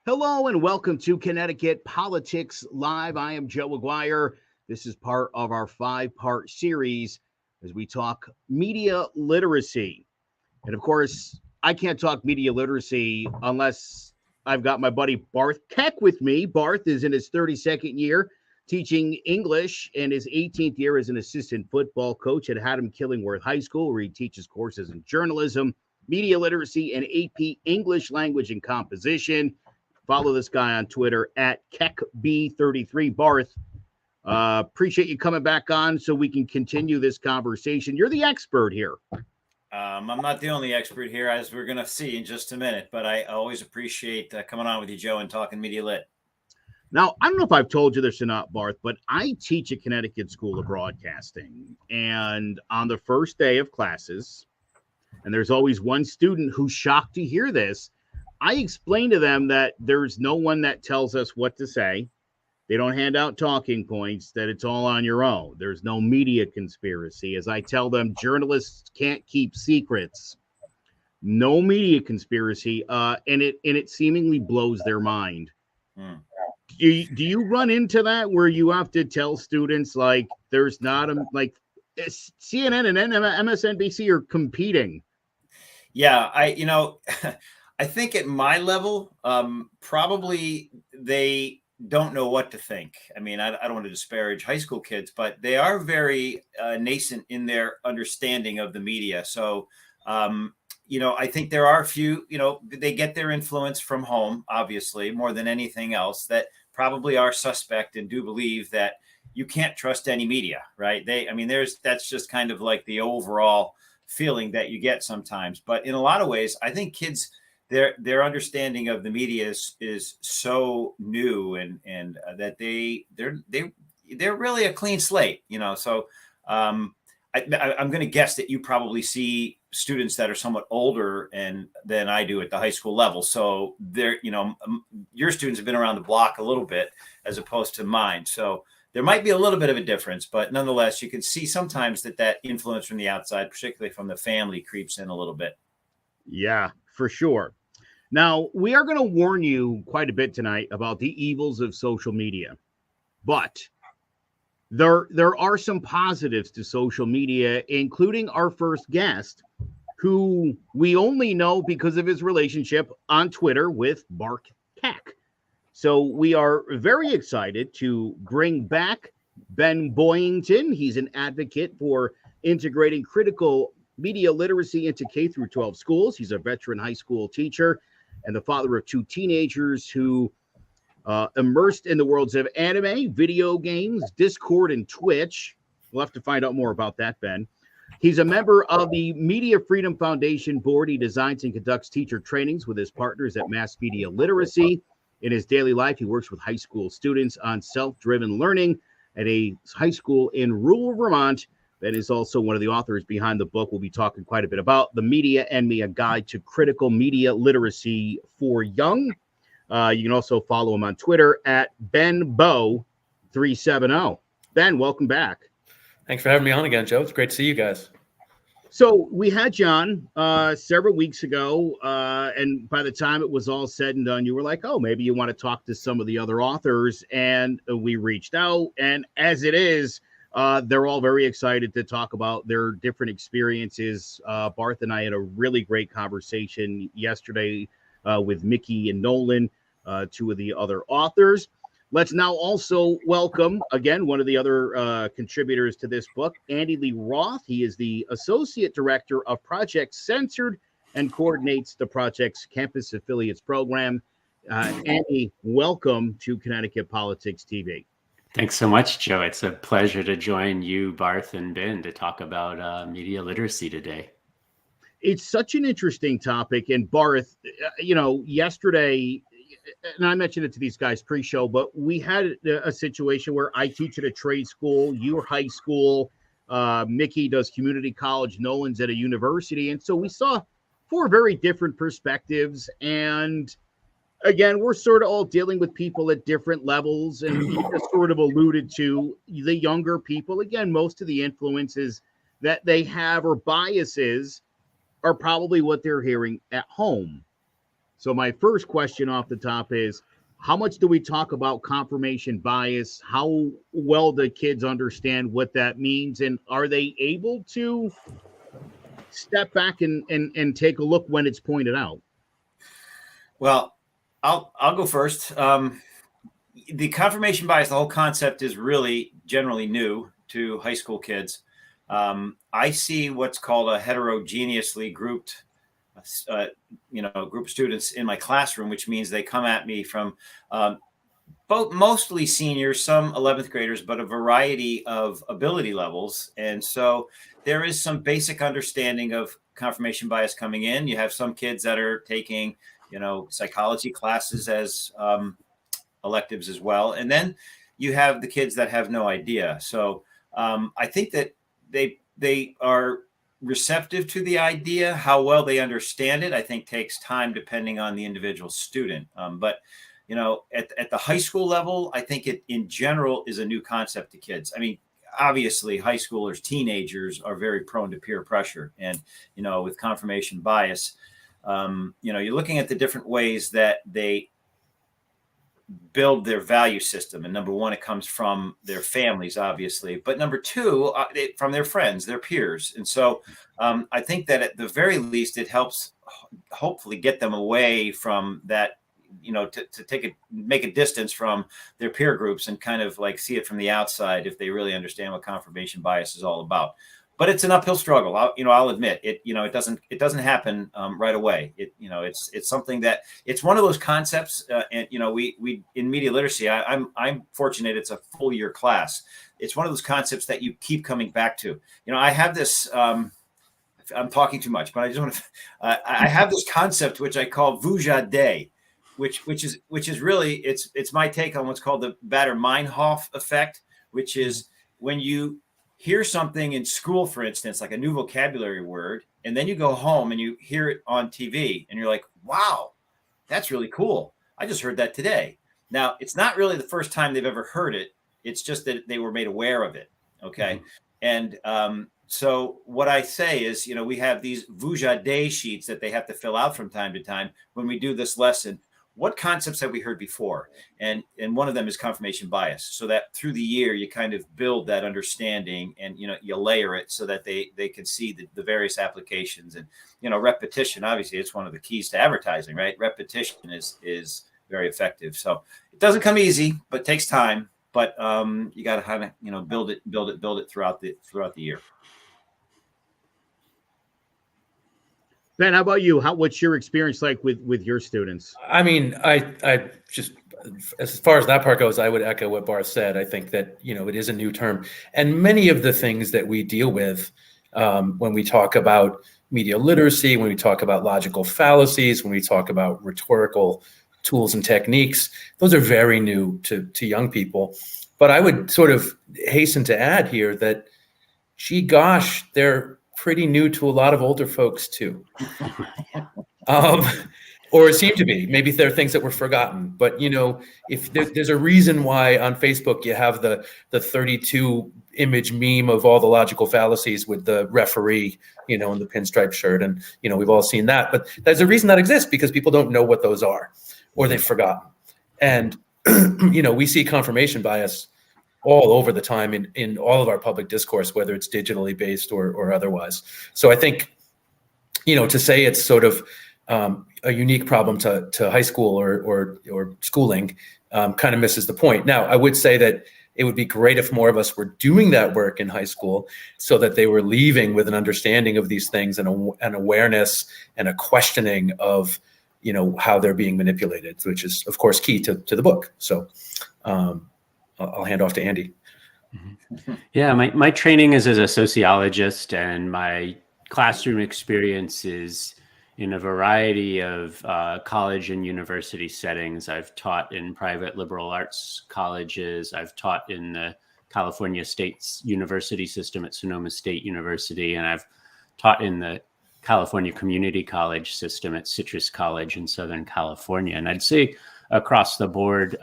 Hello and welcome to Connecticut Politics Live. I am Joe Aguirre. This is part of our five-part series as we talk media literacy. And of course, I can't talk media literacy unless I've got my buddy Barth Keck with me. Barth is in his 32nd year teaching English and his 18th year as an assistant football coach at Haddam Killingworth High School, where he teaches courses in journalism, media literacy, and AP English language and composition. Follow this guy on Twitter at KeckB33. Barth, appreciate you coming back on so we can continue this conversation. You're the expert here. I'm not the only expert here, as we're going to see in just a minute, but I always appreciate coming on with you, Joe, and talking media lit. Now, I don't know if I've told you this or not, Barth, but I teach at Connecticut School of Broadcasting. And on the first day of classes, and there's always one student who's shocked to hear this, I explain to them that there's no one that tells us what to say. They don't hand out talking points, that it's all on your own. There's no media conspiracy. As I tell them, journalists can't keep secrets. No media conspiracy, and it seemingly blows their mind. Do you run into that where you have to tell students, like, there's not CNN and MSNBC are competing? Yeah, I think at my level, probably they don't know what to think. I mean, I don't want to disparage high school kids, but they are very nascent in their understanding of the media. So, I think there are a few, they get their influence from home, obviously, more than anything else, that probably are suspect and do believe that you can't trust any media, right? That's just kind of like the overall feeling that you get sometimes. But in a lot of ways, I think kids, their understanding of the media is so new and that they're really a clean slate, So I'm going to guess that you probably see students that are somewhat older than I do at the high school level. So your students have been around the block a little bit as opposed to mine. So there might be a little bit of a difference, but nonetheless, you can see sometimes that influence from the outside, particularly from the family, creeps in a little bit. Yeah, for sure. Now, we are going to warn you quite a bit tonight about the evils of social media, but there are some positives to social media, including our first guest, who we only know because of his relationship on Twitter with Barth Keck. So we are very excited to bring back Ben Boyington. He's an advocate for integrating critical media literacy into K-12 schools. He's a veteran high school teacher and the father of two teenagers who immersed in the worlds of anime, video games, Discord, and Twitch. We'll have to find out more about that, Ben. He's a member of the Media Freedom Foundation board. He designs and conducts teacher trainings with his partners at Mass Media Literacy. In his daily life, he works with high school students on self-driven learning at a high school in rural Vermont. Ben is also one of the authors behind the book we'll be talking quite a bit about, The Media and Me, a Guide to Critical Media Literacy for Young. You can also follow him on Twitter at BenBo370. Ben, welcome back. Thanks for having me on again, Joe. It's great to see you guys. So we had John several weeks ago, and by the time it was all said and done, you were like, oh, maybe you want to talk to some of the other authors, and we reached out, and as it is, they're all very excited to talk about their different experiences. Barth and I had a really great conversation yesterday with Mickey and Nolan, two of the other authors. Let's now also welcome, again, one of the other contributors to this book, Andy Lee Roth. He is the Associate Director of Project Censored and coordinates the project's Campus Affiliates Program. Andy, welcome to Connecticut Politics TV. Thanks so much, Joe. It's a pleasure to join you, Barth, and Ben to talk about media literacy today. It's such an interesting topic. And Barth, yesterday, and I mentioned it to these guys pre-show, but we had a situation where I teach at a trade school, you're high school, Mickey does community college, Nolan's at a university. And so we saw four very different perspectives. And again, we're sort of all dealing with people at different levels, and you just sort of alluded to the younger people. Again, most of the influences that they have or biases are probably what they're hearing at home. So my first question off the top is, how much do we talk about confirmation bias? How well do kids understand what that means? And are they able to step back and take a look when it's pointed out? Well, I'll go first. The confirmation bias, the whole concept is really generally new to high school kids. I see what's called a heterogeneously grouped, group of students in my classroom, which means they come at me from both mostly seniors, some 11th graders, but a variety of ability levels. And so there is some basic understanding of confirmation bias coming in. You have some kids that are taking, psychology classes as electives as well. And then you have the kids that have no idea. So I think that they are receptive to the idea. How well they understand it, I think, takes time depending on the individual student. But at the high school level, I think it in general is a new concept to kids. I mean, obviously high schoolers, teenagers are very prone to peer pressure. And, with confirmation bias, you're looking at the different ways that they build their value system. And number one, it comes from their families, obviously, but number two, from their friends, their peers. And so I think that at the very least, it helps hopefully get them away from that, to make a distance from their peer groups and kind of like see it from the outside if they really understand what confirmation bias is all about. But it's an uphill struggle. I'll admit it. It doesn't happen right away. It's something that it's one of those concepts. And we in media literacy, I'm fortunate. It's a full year class. It's one of those concepts that you keep coming back to. I have this. I'm talking too much, but I just want to. I have this concept which I call Vuja Day, which is really it's my take on what's called the Bader-Meinhof effect, which is when you hear something in school, for instance, like a new vocabulary word, and then you go home and you hear it on TV and you're like, wow, that's really cool. I just heard that today. Now, it's not really the first time they've ever heard it. It's just that they were made aware of it. Okay. Mm-hmm. And so what I say is, we have these Vuja Day sheets that they have to fill out from time to time when we do this lesson. What concepts have we heard before? And one of them is confirmation bias. So that through the year, you kind of build that understanding and, you layer it so that they can see the various applications and, repetition. Obviously, it's one of the keys to advertising, right? Repetition is very effective. So it doesn't come easy, but takes time. But you got to kind of, build it throughout the year. Ben, how about you? What's your experience like with your students? I mean, I just, as far as that part goes, I would echo what Barth said. I think that, it is a new term. And many of the things that we deal with when we talk about media literacy, when we talk about logical fallacies, when we talk about rhetorical tools and techniques, those are very new to young people. But I would sort of hasten to add here that, gee gosh, they're pretty new to a lot of older folks too. Or it seemed to be. Maybe there are things that were forgotten. But, if there's a reason why on Facebook you have the 32 image meme of all the logical fallacies with the referee, in the pinstripe shirt. And, we've all seen that. But there's a reason that exists because people don't know what those are or they've forgotten. And, we see confirmation bias all over the time in all of our public discourse, whether it's digitally based or otherwise. So I think, to say it's sort of a unique problem to high school or schooling kind of misses the point. Now, I would say that it would be great if more of us were doing that work in high school so that they were leaving with an understanding of these things and an awareness and a questioning of, how they're being manipulated, which is, of course, key to the book. So I'll hand off to Andy. Yeah, my training is as a sociologist, and my classroom experience is in a variety of college and university settings. I've taught in private liberal arts colleges. I've taught in the California State University system at Sonoma State University, and I've taught in the California Community College system at Citrus College in Southern California. And I'd say across the board,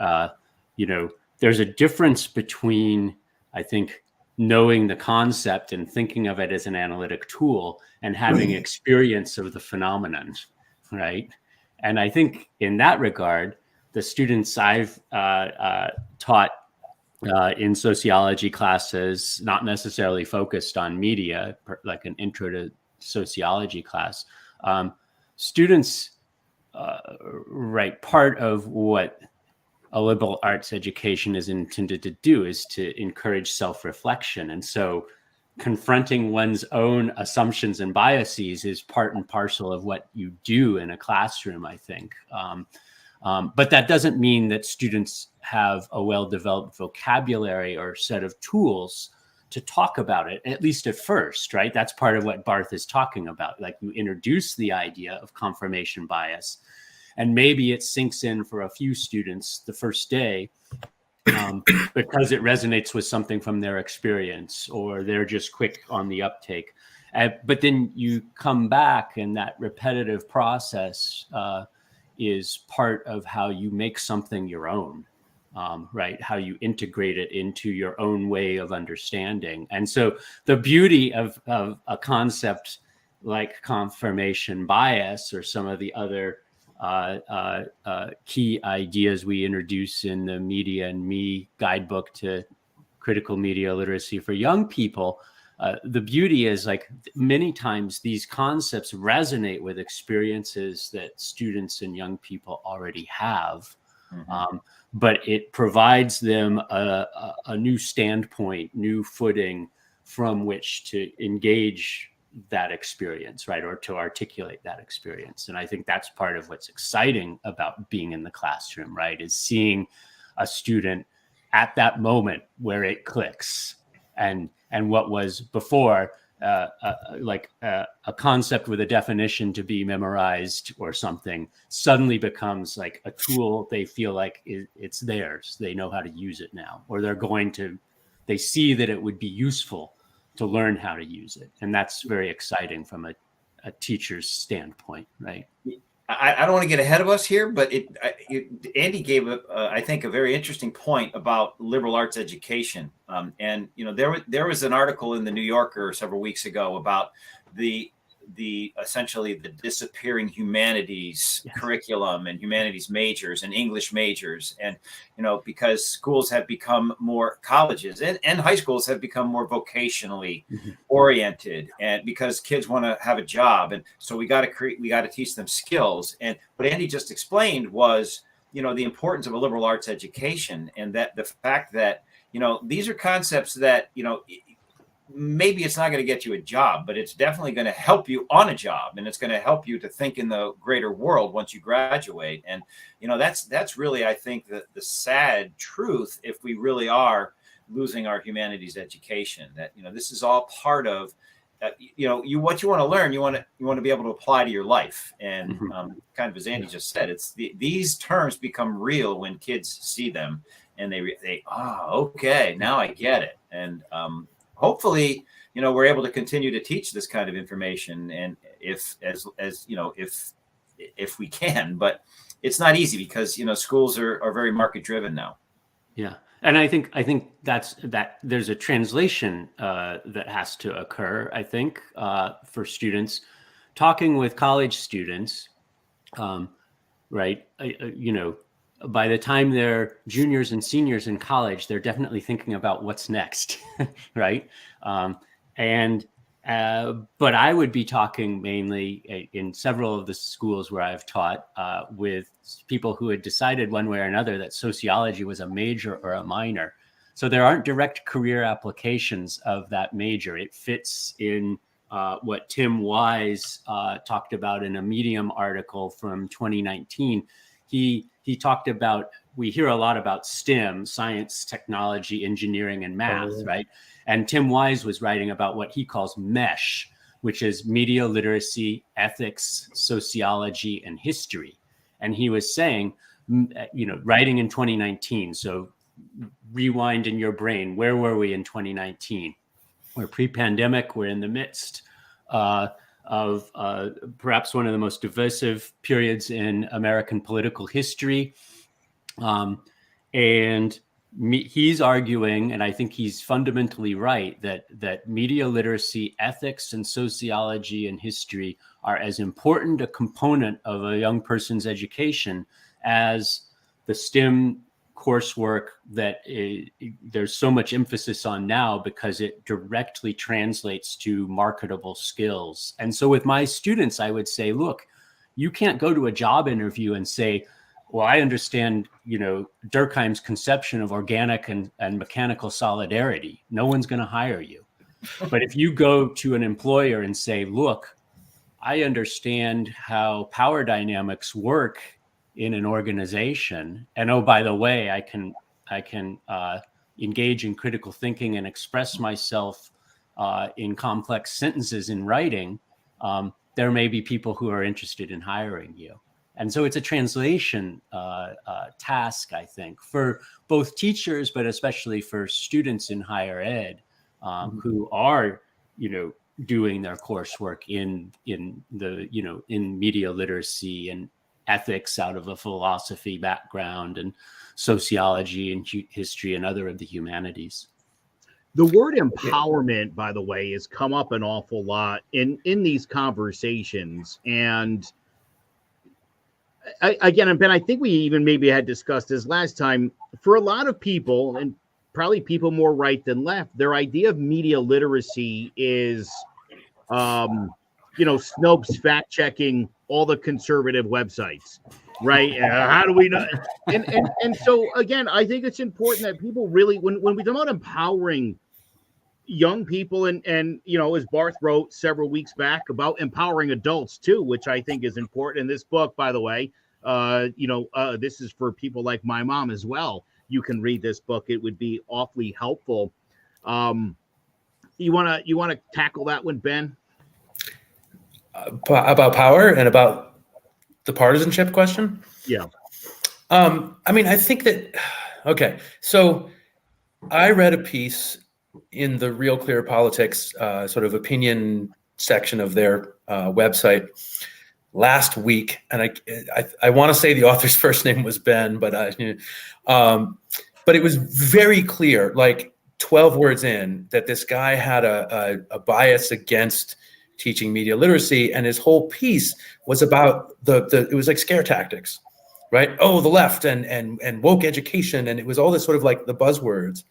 there's a difference between, I think, knowing the concept and thinking of it as an analytic tool and having experience of the phenomenon, right? And I think in that regard, the students I've taught in sociology classes, not necessarily focused on media, like an intro to sociology class, students, right, part of what a liberal arts education is intended to do is to encourage self-reflection. And so confronting one's own assumptions and biases is part and parcel of what you do in a classroom, I think. But that doesn't mean that students have a well-developed vocabulary or set of tools to talk about it, at least at first, right? That's part of what Barth is talking about. Like, you introduce the idea of confirmation bias, and maybe it sinks in for a few students the first day because it resonates with something from their experience, or they're just quick on the uptake. But then you come back, and that repetitive process is part of how you make something your own, right? How you integrate it into your own way of understanding. And so the beauty of a concept like confirmation bias, or some of the other key ideas we introduce in the Media and Me guidebook to critical media literacy for young people, the beauty is, like, many times these concepts resonate with experiences that students and young people already have. But it provides them a new standpoint, new footing from which to engage that experience, right? Or to articulate that experience. And I think that's part of what's exciting about being in the classroom, right? Is seeing a student at that moment where it clicks, and what was before like a concept with a definition to be memorized or something suddenly becomes like a tool. They feel like it's theirs. They know how to use it now, or they see that it would be useful to learn how to use it. And that's very exciting from a teacher's standpoint, right? I don't want to get ahead of us here, but Andy gave, I think, a very interesting point about liberal arts education. And, there was an article in the New Yorker several weeks ago about the essentially the disappearing humanities curriculum and humanities majors and English majors. And, because schools have become more, colleges and high schools have become more vocationally oriented, and because kids want to have a job. And so we got to teach them skills. And what Andy just explained was, the importance of a liberal arts education, and that the fact that, these are concepts that, maybe it's not going to get you a job, but it's definitely going to help you on a job, and it's going to help you to think in the greater world once you graduate. And that's really, I think, the sad truth, if we really are losing our humanities education, that this is all part of what you want to learn, you want to be able to apply to your life. And kind of as Andy just said, it's these terms become real when kids see them, and they okay, now I get it. And hopefully, we're able to continue to teach this kind of information, and if we can, but it's not easy because, schools are very market driven now. Yeah. And I think that there's a translation that has to occur, I think, for students. Talking with college students, right, by the time they're juniors and seniors in college, they're definitely thinking about what's next, right? But I would be talking mainly in several of the schools where I've taught with people who had decided one way or another that sociology was a major or a minor. So there aren't direct career applications of that major. It fits in what Tim Wise talked about in a Medium article from 2019. He talked about, we hear a lot about STEM, science, technology, engineering, and math, right? And Tim Wise was writing about what he calls MESH, which is media literacy, ethics, sociology, and history. And he was saying, writing in 2019, so rewind in your brain, where were we in 2019? We're pre-pandemic, we're in the midst of perhaps one of the most divisive periods in American political history. And he's arguing, and I think he's fundamentally right, that media literacy, ethics, and sociology and history are as important a component of a young person's education as the STEM coursework that there's so much emphasis on now, because it directly translates to marketable skills. And so with my students, I would say, look, you can't go to a job interview and say, well, I understand, Durkheim's conception of organic and mechanical solidarity. No one's going to hire you. But if you go to an employer and say, look, I understand how power dynamics work in an organization, and oh, by the way, I can engage in critical thinking and express myself in complex sentences in writing, there may be people who are interested in hiring you. And so it's a translation task, I think, for both teachers, but especially for students in higher ed who are, doing their coursework in media literacy and ethics out of a philosophy background, and sociology and history and other of the humanities. The word empowerment, by the way, has come up an awful lot in these conversations. And again, Ben, I think we even maybe had discussed this last time. For a lot of people, and probably people more right than left, their idea of media literacy is, Snopes fact checking all the conservative websites, right? How do we know? And so again, I think it's important that people really, when we talk about empowering young people, and as Barth wrote several weeks back about empowering adults too, which I think is important in this book, by the way. This is for people like my mom as well. You can read this book; it would be awfully helpful. You wanna tackle that one, Ben? About power and about the partisanship question? Yeah. I think that, okay, so I read a piece in the Real Clear Politics sort of opinion section of their website last week, and I want to say the author's first name was Ben, but it was very clear, like 12 words in, that this guy had a bias against teaching media literacy, and his whole piece was about it was like scare tactics, right? Oh, the left and woke education, and it was all this sort of like the buzzwords,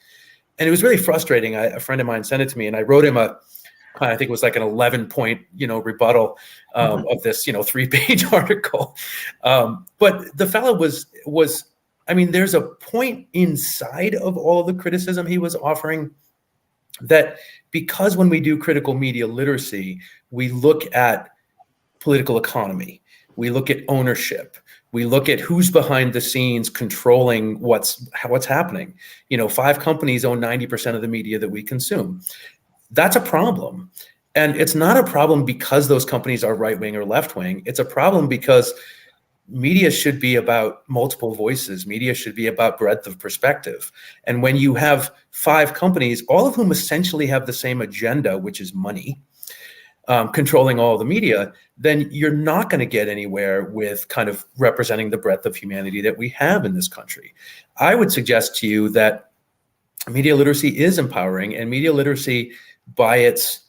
and it was really frustrating. A friend of mine sent it to me, and I wrote him I think it was like an 11-point, rebuttal of this, 3-page article. But the fellow was, there's a point inside of all of the criticism he was offering that, because when we do critical media literacy, we look at political economy, we look at ownership, we look at who's behind the scenes controlling what's happening. 5 companies own 90% of the media that we consume. That's a problem. And it's not a problem because those companies are right-wing or left-wing. It's a problem because media should be about multiple voices. Media should be about breadth of perspective. And when you have 5 companies, all of whom essentially have the same agenda, which is money, controlling all the media, then you're not going to get anywhere with kind of representing the breadth of humanity that we have in this country. I would suggest to you that media literacy is empowering, and media literacy, by its,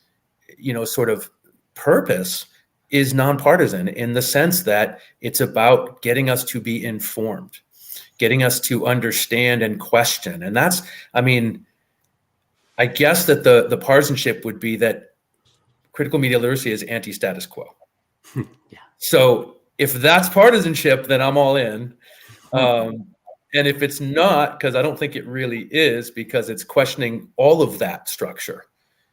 sort of purpose, is nonpartisan in the sense that it's about getting us to be informed, getting us to understand and question. And that's, I guess that the partisanship would be that critical media literacy is anti-status quo. Yeah. So if that's partisanship, then I'm all in. And if it's not, because I don't think it really is, because it's questioning all of that structure.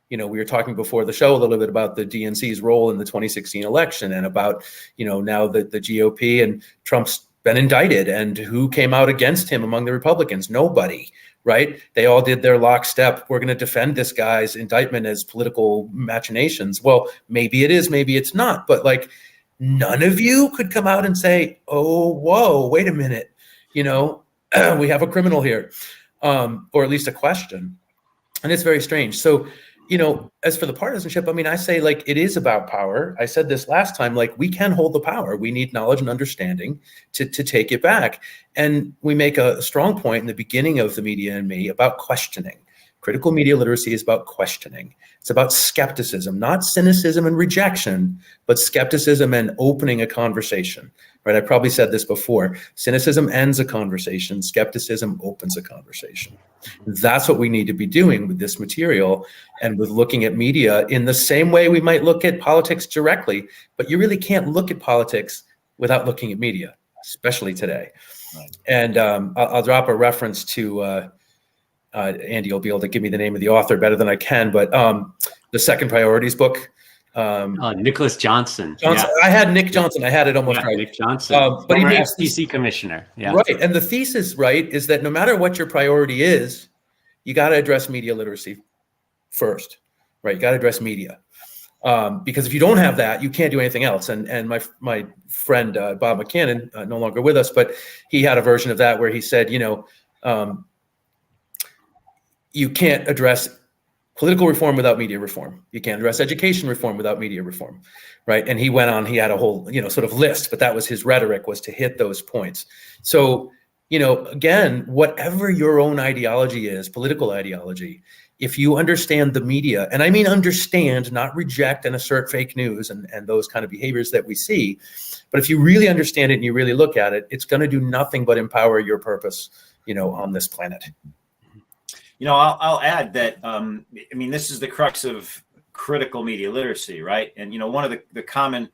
We were talking before the show a little bit about the DNC's role in the 2016 election, and about, now that the GOP and Trump's been indicted, and who came out against him among the Republicans? Nobody, right? They all did their lockstep. We're going to defend this guy's indictment as political machinations. Well, maybe it is, maybe it's not. But like, none of you could come out and say, oh, whoa, wait a minute. We have a criminal here, or at least a question. And it's very strange. So as for the partisanship, I mean, I say, like, it is about power. I said this last time, like, we can hold the power. We need knowledge and understanding to take it back. And we make a strong point in the beginning of The Media and Me about questioning. Critical media literacy is about questioning. It's about skepticism, not cynicism and rejection, but skepticism and opening a conversation, right? I probably said this before. Cynicism ends a conversation. Skepticism opens a conversation. That's what we need to be doing with this material and with looking at media in the same way we might look at politics directly, but you really can't look at politics without looking at media, especially today. Right. And I'll drop a reference to Andy will be able to give me the name of the author better than I can, but the Second Priorities book. Nicholas Johnson. Yeah. I had Nick Johnson. I had it almost right. Nick Johnson, but he makes FTC commissioner. Yeah. Right. And the thesis, right, is that no matter what your priority is, you got to address media literacy first, right? You got to address media. Because if you don't have that, you can't do anything else. And my friend, Bob McCannon, no longer with us, but he had a version of that where he said, you can't address political reform without media reform. You can't address education reform without media reform, right? And he went on, he had a whole, sort of list, but that was his rhetoric, was to hit those points. So, again, whatever your own ideology is, political ideology, if you understand the media, and I mean understand, not reject and assert fake news and those kind of behaviors that we see, but if you really understand it and you really look at it, it's going to do nothing but empower your purpose, on this planet. I'll add that, this is the crux of critical media literacy, right? And, one of the common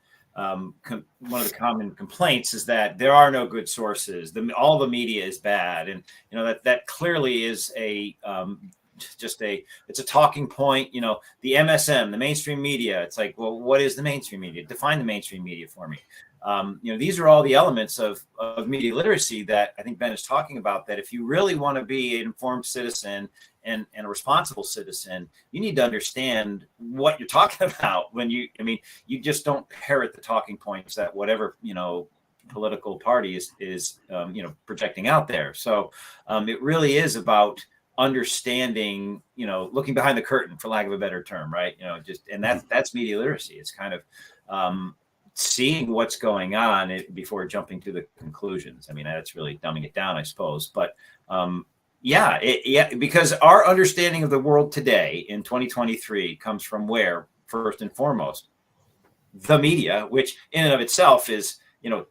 complaints is that there are no good sources. All the media is bad. And, that clearly is it's a talking point. The MSM, the mainstream media, it's like, well, what is the mainstream media? Define the mainstream media for me. These are all the elements of media literacy that I think Ben is talking about, that if you really want to be an informed citizen and a responsible citizen, you need to understand what you're talking about when you just don't parrot the talking points that whatever, political party is projecting out there. So it really is about understanding, looking behind the curtain, for lack of a better term, right? And that's media literacy. It's kind of, seeing what's going on before jumping to the conclusions. That's really dumbing it down, I suppose. But because our understanding of the world today in 2023 comes from where, first and foremost, the media, which in and of itself is,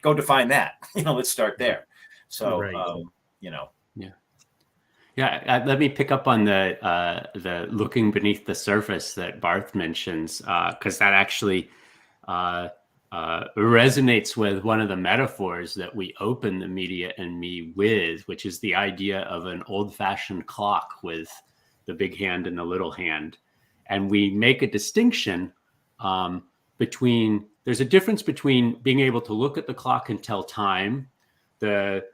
go define that. Let's start there. So, right. Yeah, let me pick up on the looking beneath the surface that Barth mentions, because that actually resonates with one of the metaphors that we open The Media and Me with, which is the idea of an old-fashioned clock with the big hand and the little hand. And we make a distinction between, there's a difference between being able to look at the clock and tell time. The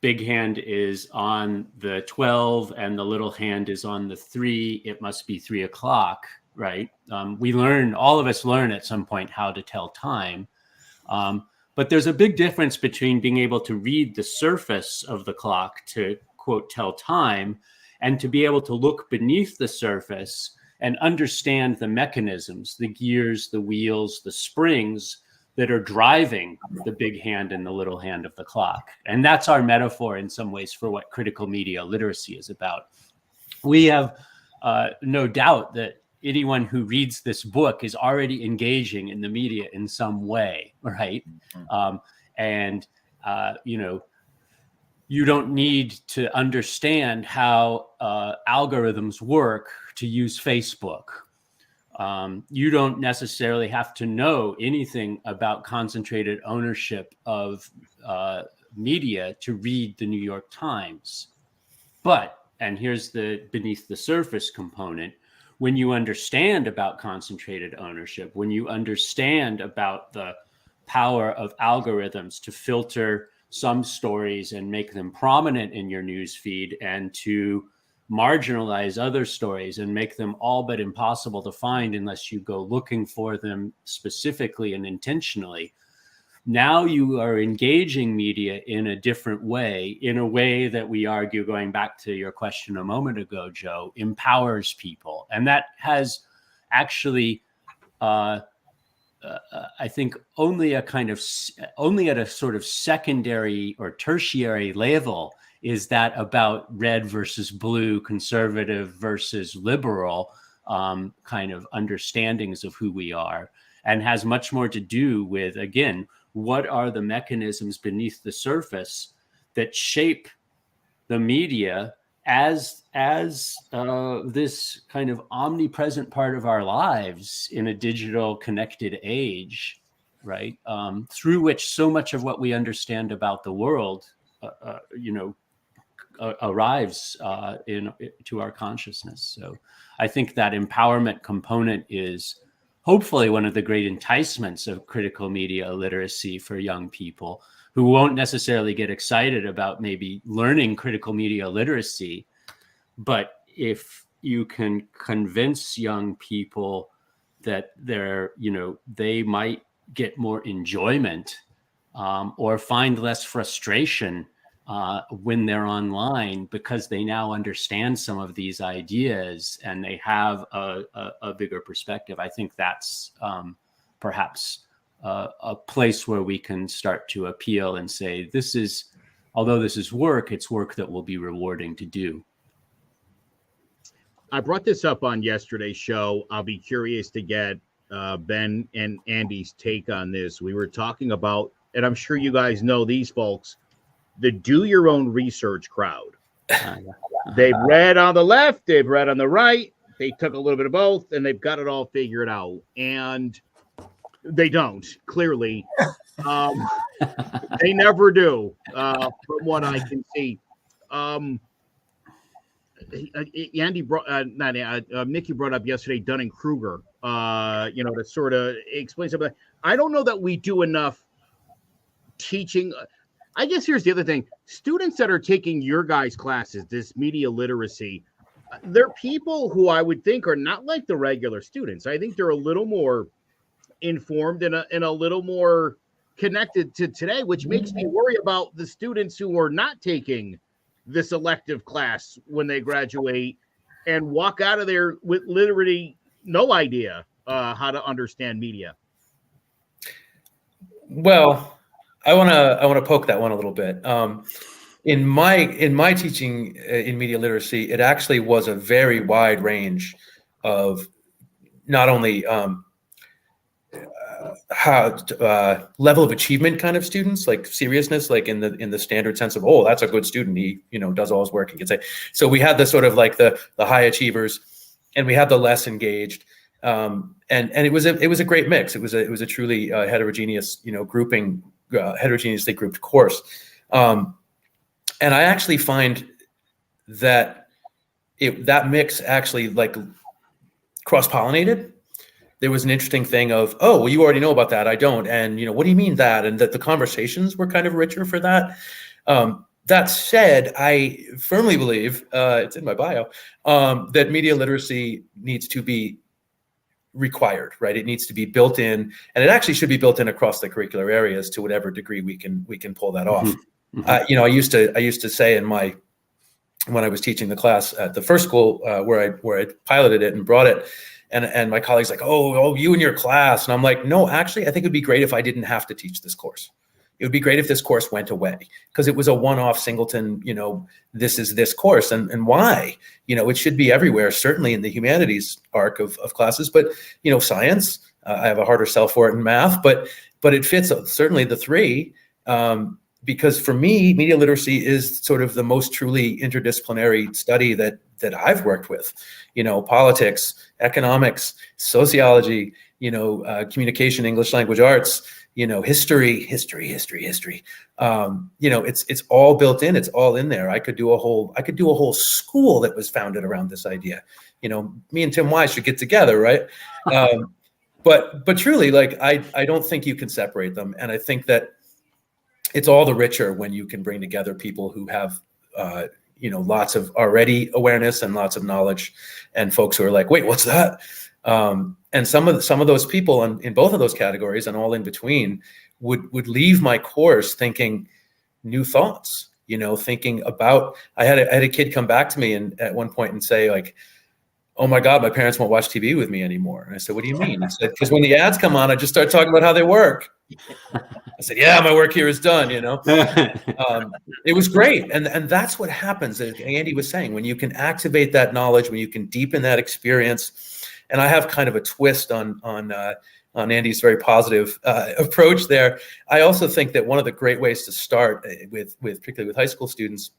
big hand is on the 12 and the little hand is on the 3. It must be 3 o'clock. Right. All of us learn at some point how to tell time. But there's a big difference between being able to read the surface of the clock to, quote, tell time, and to be able to look beneath the surface and understand the mechanisms, the gears, the wheels, the springs that are driving the big hand and the little hand of the clock. And that's our metaphor in some ways for what critical media literacy is about. We have no doubt that anyone who reads this book is already engaging in the media in some way, right? You don't need to understand how algorithms work to use Facebook. You don't necessarily have to know anything about concentrated ownership of media to read the New York Times. But, and here's the beneath the surface component, when you understand about concentrated ownership, when you understand about the power of algorithms to filter some stories and make them prominent in your news feed, and to marginalize other stories and make them all but impossible to find unless you go looking for them specifically and intentionally, now you are engaging media in a different way, in a way that we argue, going back to your question a moment ago, Joe, empowers people. And that has actually, I think only at a sort of secondary or tertiary level is that about red versus blue, conservative versus liberal kind of understandings of who we are, and has much more to do with, again, what are the mechanisms beneath the surface that shape the media as this kind of omnipresent part of our lives in a digital connected age, right? Through which so much of what we understand about the world, arrives to our consciousness. So I think that empowerment component is hopefully one of the great enticements of critical media literacy for young people who won't necessarily get excited about maybe learning critical media literacy. But if you can convince young people that they might get more enjoyment or find less frustration when they're online because they now understand some of these ideas and they have a bigger perspective, I think that's perhaps a place where we can start to appeal and say, although this is work, it's work that will be rewarding to do. I brought this up on yesterday's show. I'll be curious to get Ben and Andy's take on this. We were talking about, and I'm sure you guys know these folks, the do your own research crowd. They've read on the left, they've read on the right, they took a little bit of both, and they've got it all figured out. And they don't, clearly. They never do, from what I can see. Andy Nikki brought up yesterday Dunning-Kruger, to sort of explain something. I don't know that we do enough teaching. I guess here's the other thing. Students that are taking your guys' classes, this media literacy, they're people who I would think are not like the regular students. I think they're a little more informed and a little more connected to today, which makes me worry about the students who are not taking this elective class when they graduate and walk out of there with literally no idea how to understand media. Well, I want to poke that one a little bit. In my teaching in media literacy, it actually was a very wide range of not only how level of achievement kind of students, like seriousness, like in the standard sense of, oh, that's a good student, he does all his work, he can say. So we had the sort of like the high achievers, and we had the less engaged, and it was a great mix. It was a truly heterogeneous grouping, heterogeneously grouped course, and I actually find that that mix actually like cross-pollinated. There was an interesting thing of, oh, well, you already know about that, I don't, and what do you mean that? And that the conversations were kind of richer for that. That said, I firmly believe, it's in my bio, that media literacy needs to be required, right? It needs to be built in, and it actually should be built in across the curricular areas to whatever degree we can pull that off. Mm-hmm. I used to say when I was teaching the class at the first school where I piloted it and brought it, and my colleagues like, oh, you and your class. And I'm like, no, actually, I think it'd be great if I didn't have to teach this course. It would be great if this course went away, because it was a one-off singleton, this is this course. And why? It should be everywhere, certainly in the humanities arc of classes, but, science, I have a harder sell for it in math, but it fits certainly the three, because for me, media literacy is sort of the most truly interdisciplinary study that I've worked with, politics, economics, sociology, communication, English language arts, history. It's all built in. It's all in there. I could do a whole school that was founded around this idea. Me and Tim Wise should get together, right? But truly, like, I don't think you can separate them. And I think that it's all the richer when you can bring together people who have, lots of already awareness and lots of knowledge, and folks who are like, wait, what's that? And some of those people in both of those categories and all in between would leave my course thinking new thoughts, thinking about, I had a kid come back to me and at one point and say, like, oh my God, my parents won't watch TV with me anymore. And I said, what do you mean? He said, because when the ads come on, I just start talking about how they work. I said, yeah, my work here is done, you know. It was great. And that's what happens, as Andy was saying, when you can activate that knowledge, when you can deepen that experience. And I have kind of a twist on Andy's very positive approach there. I also think that one of the great ways to start with particularly with high school students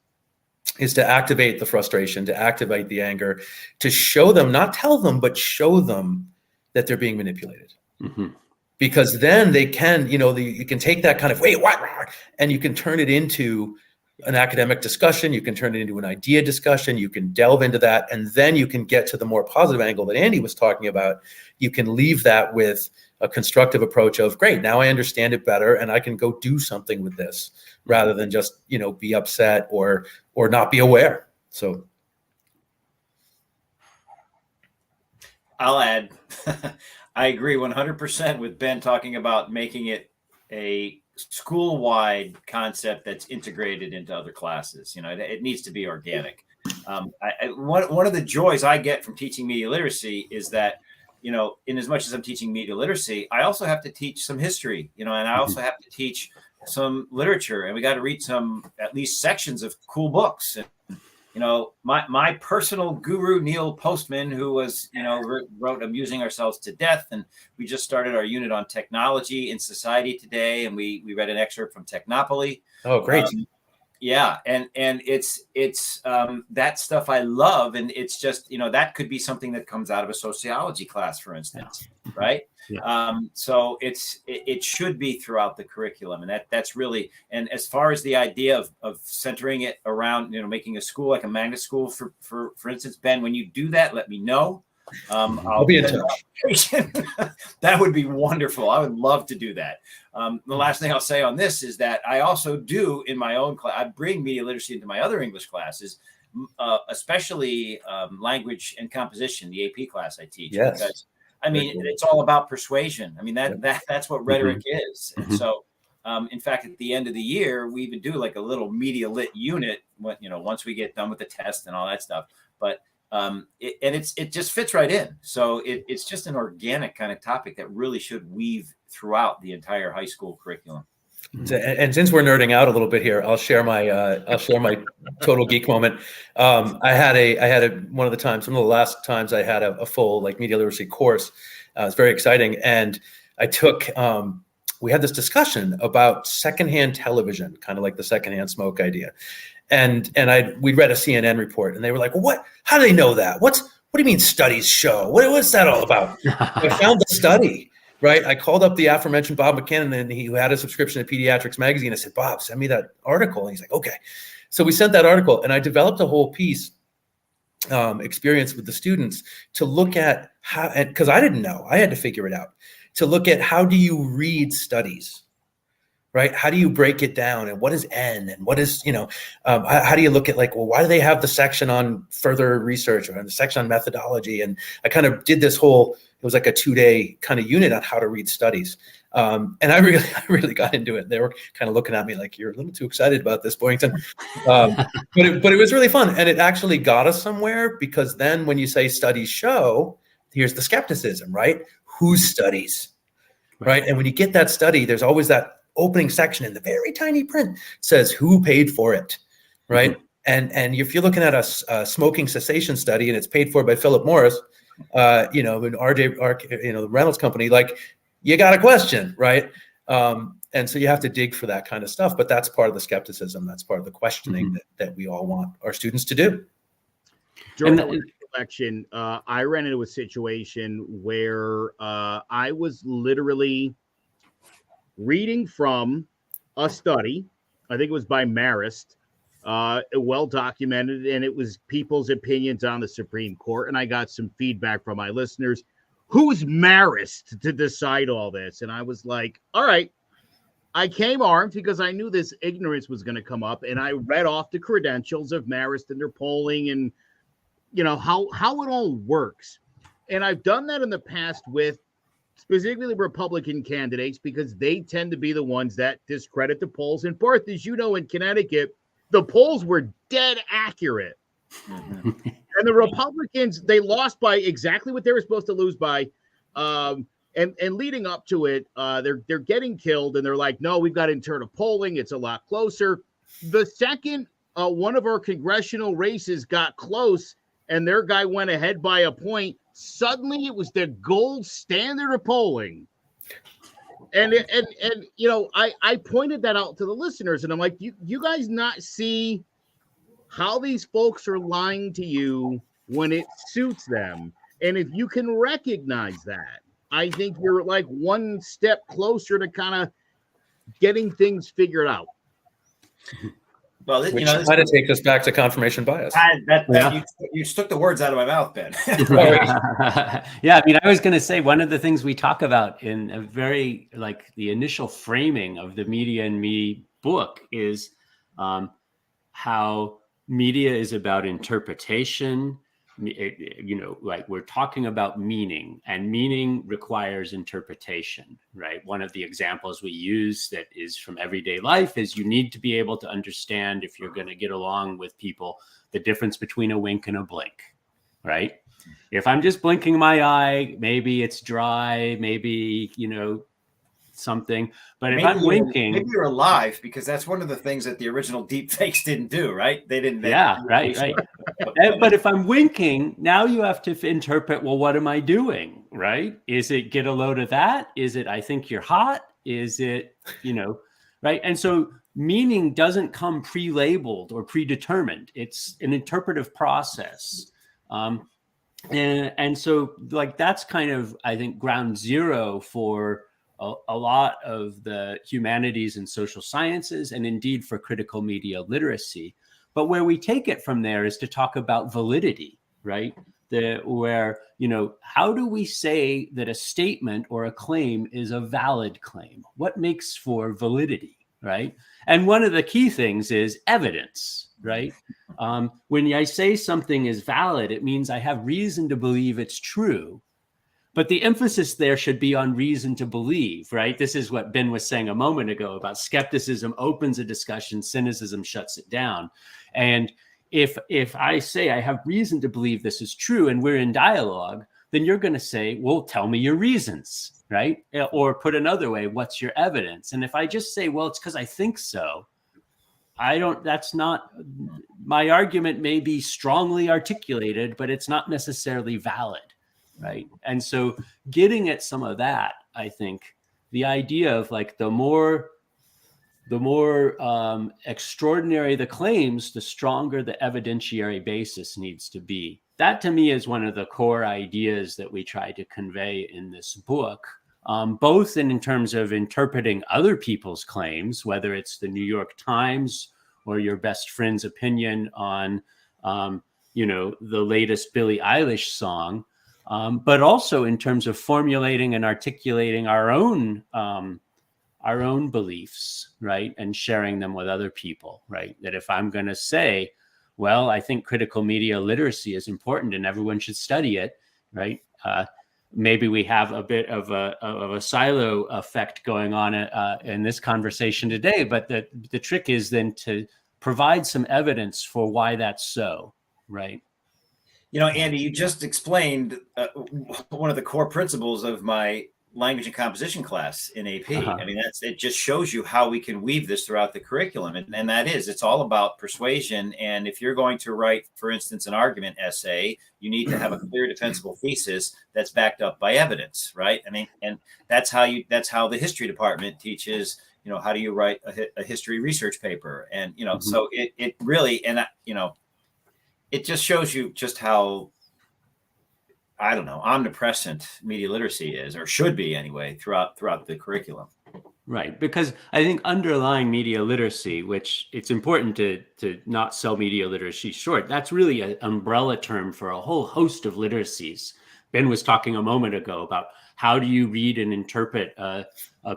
is to activate the frustration, to activate the anger, to show them, not tell them, but show them that they're being manipulated. Mm-hmm. Because then they can, you can take that kind of, wait, what? And you can turn it into an academic discussion. You can turn it into an idea discussion. You can delve into that. And then you can get to the more positive angle that Andy was talking about. You can leave that with a constructive approach of, great, now I understand it better and I can go do something with this rather than just, be upset or not be aware. So I'll add, I agree 100% with Ben talking about making it a school-wide concept that's integrated into other classes. It needs to be organic. One of the joys I get from teaching media literacy is that, in as much as I'm teaching media literacy, I also have to teach some history, and I also have to teach some literature, and we got to read at least sections of cool books. And, my personal guru, Neil Postman, who was, wrote Amusing Ourselves to Death. And we just started our unit on technology in society today. And we read an excerpt from Technopoly. Oh, great. Yeah. And it's that stuff I love. And it's just, that could be something that comes out of a sociology class, for instance. Yeah. Right. Yeah. So it should be throughout the curriculum. And that's really, and as far as the idea of centering it around, making a school like a magnet school, for instance, Ben, when you do that, let me know. I'll be in touch. That would be wonderful. I would love to do that. The last thing I'll say on this is that I also do in my own class, I bring media literacy into my other English classes, especially language and composition, the AP class I teach. Yes. Because it's all about persuasion. That's what rhetoric is. And so, in fact, at the end of the year, we even do like a little media lit unit, once we get done with the test and all that stuff. But it just fits right in. So it's just an organic kind of topic that really should weave throughout the entire high school curriculum. And since we're nerding out a little bit here, I'll share my total geek moment. I had one of the last times I had a full media literacy course. It was very exciting, and I took. We had this discussion about secondhand television, kind of like the secondhand smoke idea. And we read a CNN report, and they were like, well, what? How do they know that? What do you mean studies show? What's that all about? I found the study, right? I called up the aforementioned Bob McKinnon, and he had a subscription to Pediatrics Magazine. I said, Bob, send me that article. And he's like, okay. So we sent that article, and I developed a whole piece experience with the students to look at how, because I didn't know, I had to figure it out, to look at how do you read studies? Right? How do you break it down? And what is N? And what is, how do you look at why do they have the section on further research or the section on methodology? And I kind of did this whole, it was like a 2-day kind of unit on how to read studies. And I really got into it. They were kind of looking at me like, you're a little too excited about this, Boyington. But it was really fun. And it actually got us somewhere, because then when you say studies show, here's the skepticism, right? Whose studies, right? And when you get that study, there's always that opening section in the very tiny print says who paid for it, right? Mm-hmm. And if you're looking at a smoking cessation study and it's paid for by Philip Morris, and the Reynolds company, you got a question, right? And so you have to dig for that kind of stuff, but that's part of the skepticism. That's part of the questioning that we all want our students to do. During the election, I ran into a situation where I was literally reading from a study. I think it was by Marist, well documented, and it was people's opinions on the Supreme Court. And I got some feedback from my listeners. Who's Marist to decide all this? And I was like, all right. I came armed because I knew this ignorance was going to come up, and I read off the credentials of Marist and their polling and how it all works. And I've done that in the past with specifically Republican candidates, because they tend to be the ones that discredit the polls. And Barth, as you know, in Connecticut, the polls were dead accurate. And the Republicans, they lost by exactly what they were supposed to lose by. And leading up to it, they're getting killed, and they're like, no, we've got internal polling. It's a lot closer. The second one of our congressional races got close and their guy went ahead by a point, suddenly it was the gold standard of polling. And you know, I pointed that out to the listeners, and I'm like, you guys not see how these folks are lying to you when it suits them. And if you can recognize that, I think you're like one step closer to kind of getting things figured out. Well, Which kind of takes us back to confirmation bias. You took the words out of my mouth, Ben. Yeah, I mean, I was going to say one of the things we talk about in a very like the initial framing of the Media and Me book is how media is about interpretation. You know, like we're talking about meaning, and meaning requires interpretation, right? One of the examples we use that is from everyday life is you need to be able to understand, if you're going to get along with people, the difference between a wink and a blink, right? If I'm just blinking my eye, maybe it's dry, maybe, you know, something, but if I'm winking, maybe you're alive, because that's one of the things that the original deep fakes didn't do, right? They didn't. Right. But if I'm winking, now you have to interpret, well, what am I doing, right? Is it get a load of that? Is it I think you're hot? Is it, you know, right? And so meaning doesn't come pre-labeled or predetermined. It's an interpretive process. And so like that's kind of, I think, ground zero for a lot of the humanities and social sciences, and indeed for critical media literacy. But where we take it from there is to talk about validity, right? Where, you know, how do we say that a statement or a claim is a valid claim? What makes for validity, right? And one of the key things is evidence, right? When I say something is valid, it means I have reason to believe it's true. But the emphasis there should be on reason to believe, right? This is what Ben was saying a moment ago about skepticism opens a discussion, cynicism shuts it down. And if I say I have reason to believe this is true and we're in dialogue, then you're going to say, well, tell me your reasons, right? Or put another way, what's your evidence? And if I just say, well, it's because I think so, that's not, my argument may be strongly articulated, but it's not necessarily valid. Right. And so getting at some of that, I think the idea of like the more extraordinary the claims, the stronger the evidentiary basis needs to be. That to me is one of the core ideas that we try to convey in this book, both in terms of interpreting other people's claims, whether it's the New York Times or your best friend's opinion on, you know, the latest Billie Eilish song. But also in terms of formulating and articulating our own beliefs, right, and sharing them with other people, right? That if I'm going to say, well, I think critical media literacy is important and everyone should study it, right? Maybe we have a bit of a silo effect going on in this conversation today, but the trick is then to provide some evidence for why that's so, right? You know, Andy, you just explained one of the core principles of my language and composition class in AP. I mean, it just shows you how we can weave this throughout the curriculum. And that is, it's all about persuasion. And if you're going to write, for instance, an argument essay, you need to have a clear defensible thesis that's backed up by evidence, right? I mean, and that's how the history department teaches, you know, how do you write a history research paper? And, you know, so it really, and, you know, it just shows you just how, I don't know, omnipresent media literacy is, or should be anyway, throughout the curriculum. Right, because I think underlying media literacy, which it's important to not sell media literacy short, that's really an umbrella term for a whole host of literacies. Ben was talking a moment ago about how do you read and interpret a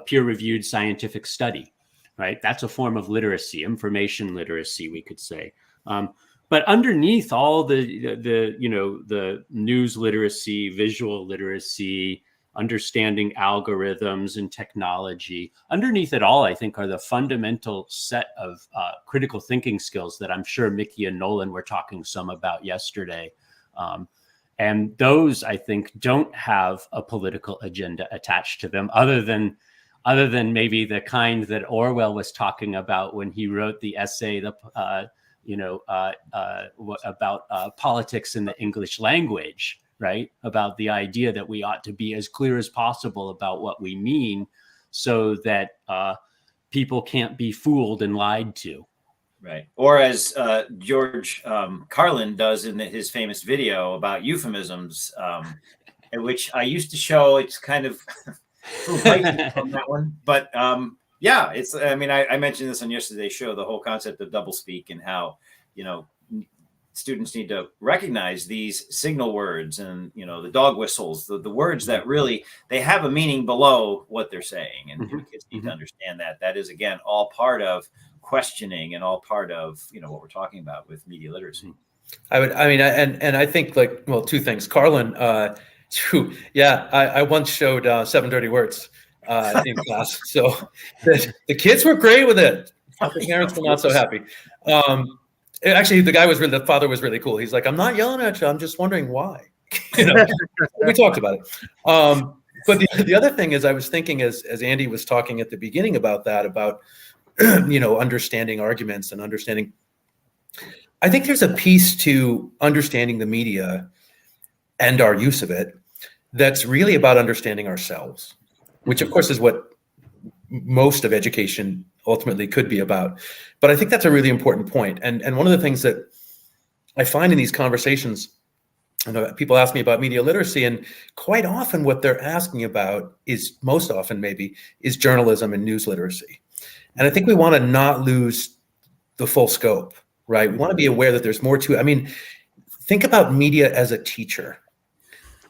peer-reviewed scientific study, right? That's a form of literacy, information literacy, we could say. But underneath all the you know, the news literacy, visual literacy, understanding algorithms and technology. Underneath it all, I think, are the fundamental set of critical thinking skills that I'm sure Mickey and Nolan were talking some about yesterday. And those, I think, don't have a political agenda attached to them, other than maybe the kind that Orwell was talking about when he wrote the essay, about politics in the English language, right? About the idea that we ought to be as clear as possible about what we mean, so that people can't be fooled and lied to. Right. Or as George Carlin does in his famous video about euphemisms, in which I used to show, it's kind of from that one. But yeah, it's, I mean, I mentioned this on yesterday's show, the whole concept of doublespeak and how, students need to recognize these signal words and, the dog whistles, the words that really, they have a meaning below what they're saying. And kids need to understand that. That is, again, all part of questioning and all part of, what we're talking about with media literacy. I think two things. Carlin, I once showed 7 dirty words in class. So the kids were great with it. The parents were not so happy. Actually, the father was really cool. He's like, I'm not yelling at you. I'm just wondering why. We talked about it. But the other thing is, I was thinking as Andy was talking at the beginning about that, about, understanding arguments and understanding. I think there's a piece to understanding the media and our use of it that's really about understanding ourselves, which of course is what most of education ultimately could be about. But I think that's a really important point. And one of the things that I find in these conversations, people ask me about media literacy, and quite often what they're asking about is, most often maybe, is journalism and news literacy. And I think we want to not lose the full scope, right? We want to be aware that there's more to it. I mean, think about media as a teacher.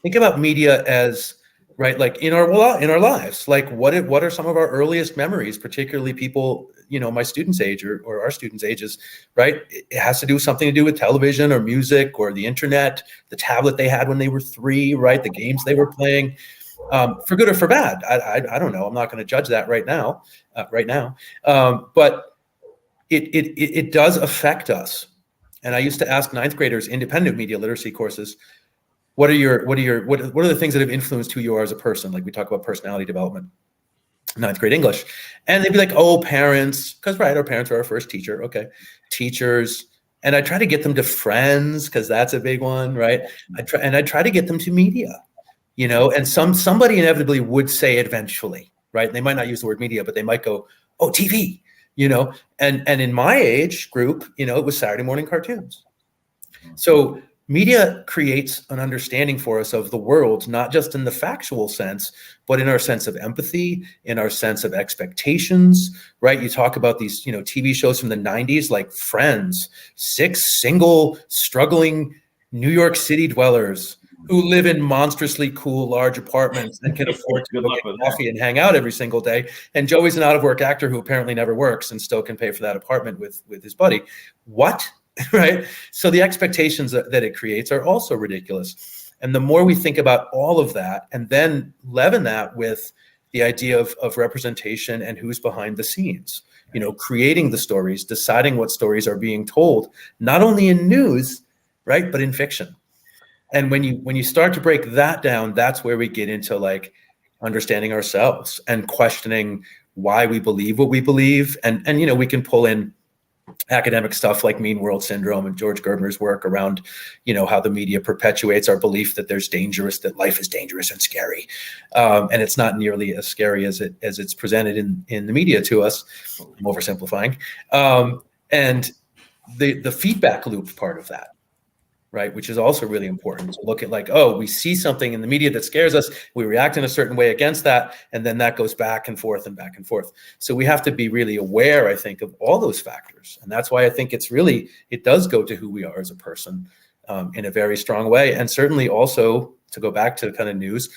Think about media as, right, like in our lives. Like what are some of our earliest memories, particularly people, my students' age or our students' ages, right? It has to do with something to do with television or music or the internet, the tablet they had when they were 3, right? The games they were playing, for good or for bad. I don't know. I'm not going to judge that right now. But it does affect us. And I used to ask 9th graders, independent media literacy courses, what are the things that have influenced who you are as a person? Like we talk about personality development, 9th grade English. And they'd be like, oh, parents, because our parents are our first teacher. Okay. Teachers. And I try to get them to friends, because that's a big one, right? I try to get them to media, and somebody inevitably would say it eventually, right? They might not use the word media, but they might go, oh, TV, and in my age group, it was Saturday morning cartoons. So media creates an understanding for us of the world, not just in the factual sense, but in our sense of empathy, in our sense of expectations, right? You talk about these, TV shows from the 90s, like Friends, 6 single, struggling New York City dwellers who live in monstrously cool, large apartments and can afford to go get coffee and hang out every single day. And Joey's an out-of-work actor who apparently never works and still can pay for that apartment with his buddy. What? Right? So the expectations that it creates are also ridiculous. And the more we think about all of that and then leaven that with the idea of representation and who's behind the scenes, creating the stories, deciding what stories are being told, not only in news, right, but in fiction. And when you start to break that down, that's where we get into like understanding ourselves and questioning why we believe what we believe. And we can pull in academic stuff like Mean World Syndrome and George Gerber's work around, how the media perpetuates our belief that that life is dangerous and scary. And it's not nearly as scary as it's presented in the media to us. I'm oversimplifying. And the feedback loop part of that, right, which is also really important to look at, like, oh, we see something in the media that scares us, we react in a certain way against that, and then that goes back and forth and back and forth. So we have to be really aware, I think, of all those factors. And that's why I think it does go to who we are as a person in a very strong way. And certainly also, to go back to kind of news,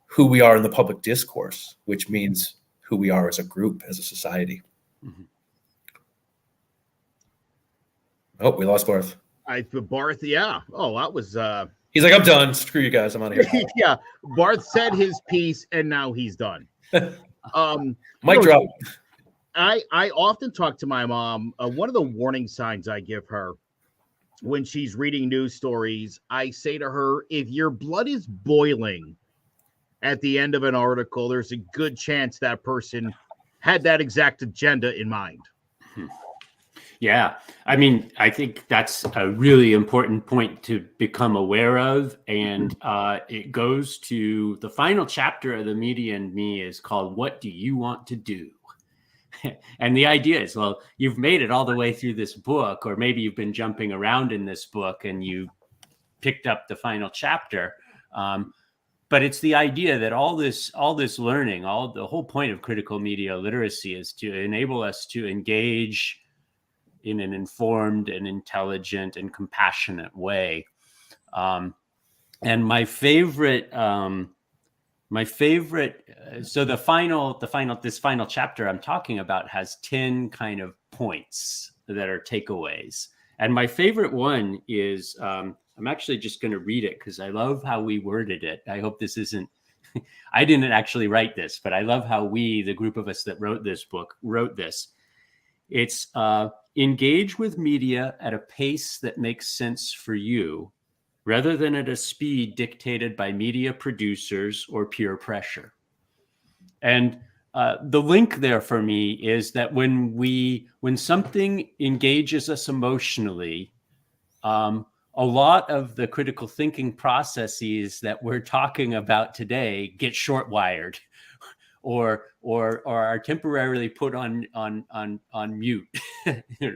who we are in the public discourse, which means who we are as a group, as a society. Mm-hmm. Oh, we lost Barth. Barth, yeah. Oh, that was He's like, I'm done. Screw you guys. I'm out of here. Yeah, Barth said his piece, and now he's done. Mic drop. I often talk to my mom. One of the warning signs I give her when she's reading news stories, I say to her, if your blood is boiling at the end of an article, there's a good chance that person had that exact agenda in mind. Yeah. I mean, I think that's a really important point to become aware of. And it goes to the final chapter of The Media and Me is called, What Do You Want to Do? And the idea is, well, you've made it all the way through this book, or maybe you've been jumping around in this book and you picked up the final chapter. But it's the idea that all this learning, the whole point of critical media literacy is to enable us to engage in an informed and intelligent and compassionate way. And my favorite, so this final chapter I'm talking about has 10 kind of points that are takeaways. And my favorite one is, I'm actually just going to read it because I love how we worded it. I hope this isn't, I didn't actually write this, but I love how we, the group of us that wrote this book, wrote this. It's engage with media at a pace that makes sense for you, rather than at a speed dictated by media producers or peer pressure. And the link there for me is that when something engages us emotionally, a lot of the critical thinking processes that we're talking about today get short-wired or are temporarily put on mute,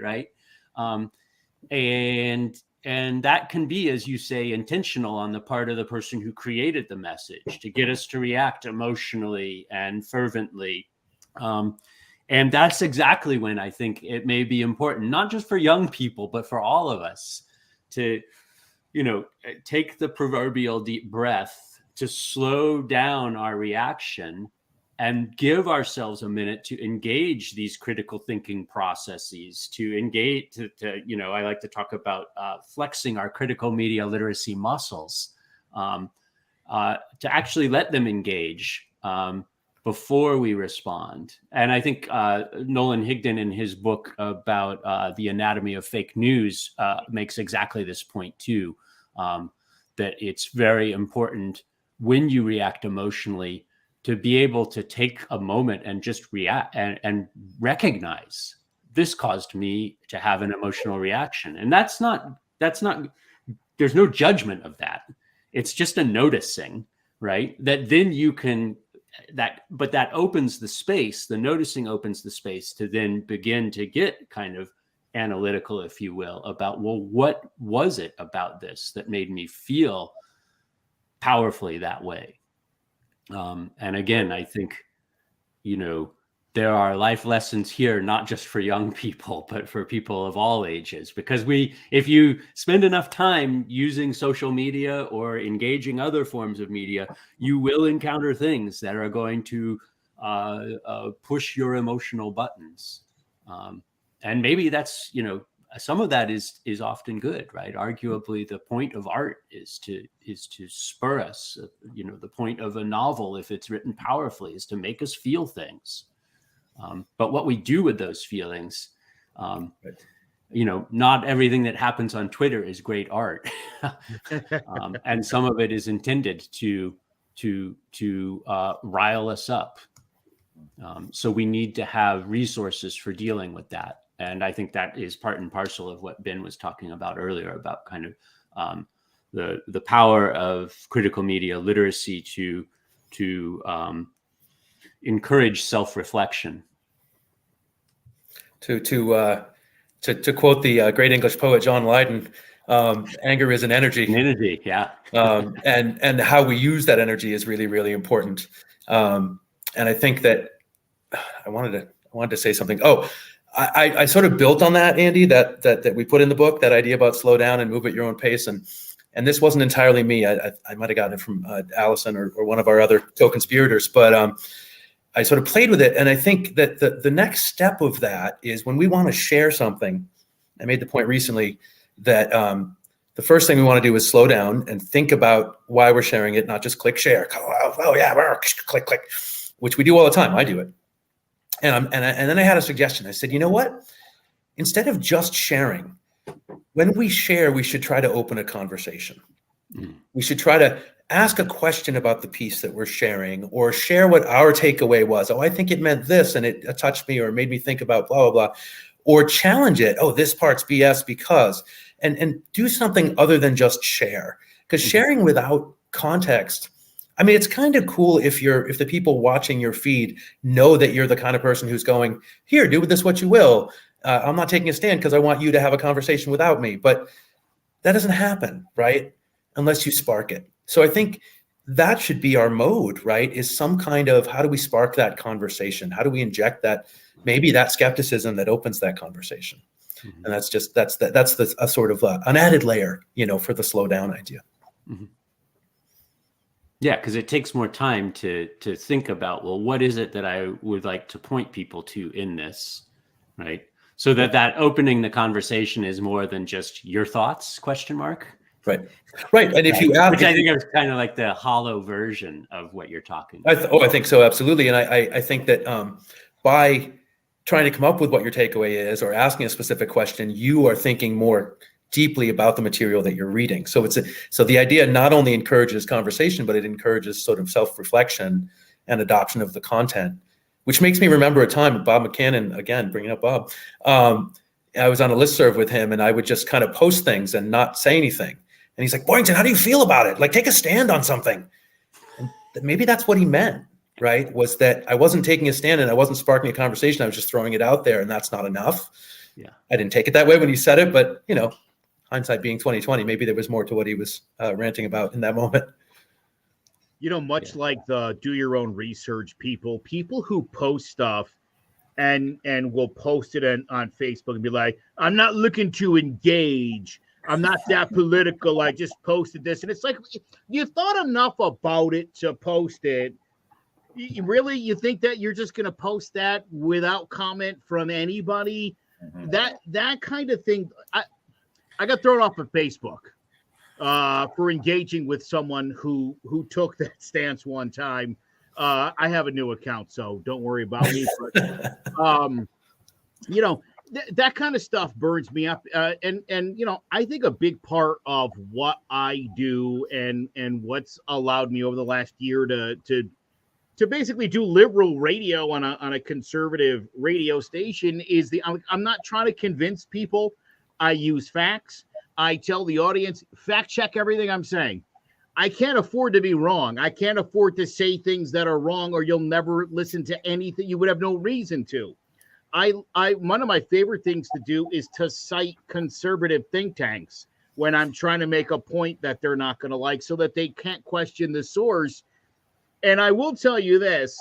right? And that can be, as you say, intentional on the part of the person who created the message to get us to react emotionally and fervently. And that's exactly when I think it may be important, not just for young people, but for all of us to, take the proverbial deep breath, to slow down our reaction and give ourselves a minute to engage these critical thinking processes, to engage, I like to talk about flexing our critical media literacy muscles, to actually let them engage before we respond. And I think Nolan Higdon in his book about the anatomy of fake news makes exactly this point too, that it's very important when you react emotionally to be able to take a moment and just react and recognize this caused me to have an emotional reaction. And that's not, there's no judgment of that. It's just a noticing, right? That then you can, but that opens the space, the noticing opens the space to then begin to get kind of analytical, if you will, about, well, what was it about this that made me feel powerfully that way? And again, I think, there are life lessons here, not just for young people, but for people of all ages, because if you spend enough time using social media or engaging other forms of media, you will encounter things that are going to push your emotional buttons. And maybe that's, some of that is often good, right? Arguably, the point of art is to spur us. The point of a novel, if it's written powerfully, is to make us feel things. But what we do with those feelings, not everything that happens on Twitter is great art, and some of it is intended to rile us up. So we need to have resources for dealing with that. And I think that is part and parcel of what Ben was talking about earlier about kind of the power of critical media literacy to encourage self-reflection. To quote the great English poet John Lydon, anger is an energy. An energy, yeah. And how we use that energy is really, really important. And I think that I wanted to say something. I sort of built on that, Andy, that we put in the book, that idea about slow down and move at your own pace. And this wasn't entirely me. I might have gotten it from Allison or one of our other co-conspirators, but I sort of played with it. And I think that the next step of that is when we want to share something. I made the point recently that the the first thing we want to do is slow down and think about why we're sharing it, not just click share. Oh yeah, click, click, which we do all the time. I do it. And then I had a suggestion. I said, you know what? Instead of just sharing, when we share, we should try to open a conversation. We should try to ask a question about the piece that we're sharing, or share what our takeaway was. Oh, I think it meant this, and it touched me, or made me think about blah, blah, blah. Or challenge it. Oh, this part's BS because, and do something other than just share. Because sharing without context, I mean, it's kind of cool if the people watching your feed know that you're the kind of person who's going, here, do with this what you will. I'm not taking a stand because I want you to have a conversation without me. But that doesn't happen, right? Unless you spark it. So I think that should be our mode, right? Is some kind of, how do we spark that conversation? How do we inject that, maybe that skepticism that opens that conversation? Mm-hmm. And that's a sort of an added layer, for the slow down idea. Mm-hmm. Yeah, because it takes more time to think about, well, what is it that I would like to point people to in this, right? So that opening the conversation is more than just your thoughts, ? Right. And if you ask, which I think is kind of like the hollow version of what you're talking about. I think so, absolutely. And I think that by trying to come up with what your takeaway is, or asking a specific question, you are thinking more deeply about the material that you're reading. So so the idea not only encourages conversation, but it encourages sort of self-reflection and adoption of the content, which makes me remember a time Bob McCannon, again, bringing up Bob, I was on a listserv with him, and I would just kind of post things and not say anything. And he's like, Boyington, how do you feel about it? Like, take a stand on something. And maybe that's what he meant, right? Was that I wasn't taking a stand and I wasn't sparking a conversation. I was just throwing it out there, and that's not enough. Yeah, I didn't take it that way when he said it, but hindsight being 2020, maybe there was more to what he was ranting about in that moment. Much like the do your own research people who post stuff and will post it on Facebook and be like, I'm not looking to engage. I'm not that political. I just posted this. And it's like, you thought enough about it to post it. You think that you're just going to post that without comment from anybody? Mm-hmm. That kind of thing. I got thrown off of Facebook for engaging with someone who took that stance one time. I have a new account, so don't worry about me. But, that kind of stuff burns me up. And I think a big part of what I do and what's allowed me over the last year to basically do liberal radio on a conservative radio station is I'm not trying to convince people. I use facts. I tell the audience, fact check everything I'm saying. I can't afford to be wrong. I can't afford to say things that are wrong, or you'll never listen to anything. You would have no reason to. One of my favorite things to do is to cite conservative think tanks when I'm trying to make a point that they're not going to like, so that they can't question the source. And I will tell you this,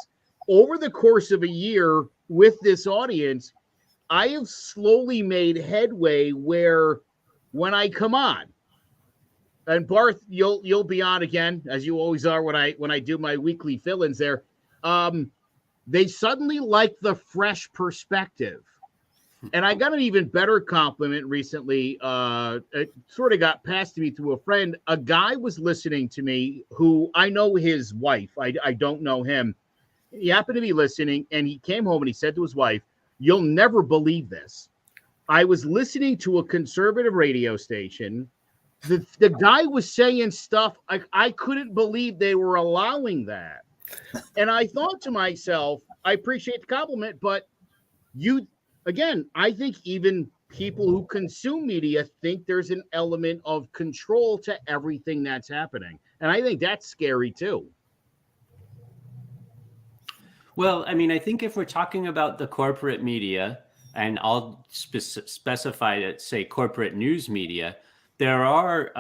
over the course of a year with this audience, I have slowly made headway where when I come on, and Barth, you'll be on again, as you always are when I do my weekly fill-ins there. They suddenly like the fresh perspective. And I got an even better compliment recently. It sort of got passed to me through a friend. A guy was listening to me who I know his wife. I don't know him. He happened to be listening, and he came home and he said to his wife, "You'll never believe this. I was listening to a conservative radio station. The guy was saying stuff I couldn't believe they were allowing that." And I thought to myself, I appreciate the compliment, but I think even people who consume media think there's an element of control to everything that's happening. And I think that's scary too. Well, I mean, I think if we're talking about the corporate media, and I'll specify it, say corporate news media, there are